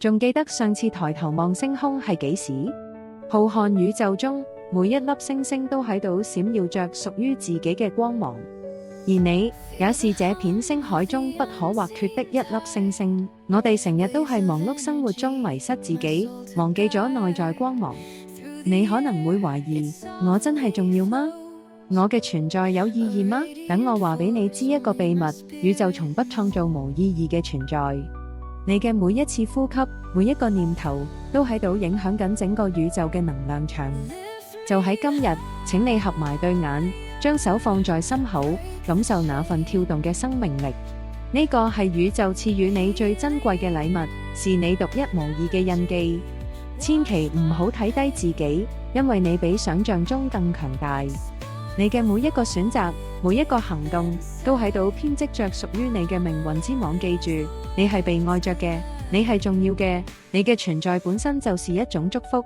仲記得上次抬頭望星空係幾時？浩瀚宇宙中，每一粒星星都喺度閃耀着屬於自己嘅光芒，而你也是這片星海中不可或缺的一粒星星。我哋成日都係忙碌生活中迷失自己，忘記咗內在光芒。你可能會懷疑，我真係重要嗎？我嘅存在有意義嗎？等我話俾你知一個秘密，宇宙從不創造無意義嘅存在。你嘅每一次呼吸，每一個念頭，都喺度影響緊整個宇宙嘅能量場。就喺今日，請你合埋對眼，將手放在心口，感受那份跳動嘅生命力。呢個係宇宙賜予你最珍貴嘅禮物，是你獨一無二嘅印記。千祈唔好睇低自己，因為你比想象中更強大。你嘅每一個選擇，每一個行動，都喺度編織着屬於你嘅命運之網。記住，你係被愛着嘅，你係重要嘅，你嘅存在本身就是一種祝福。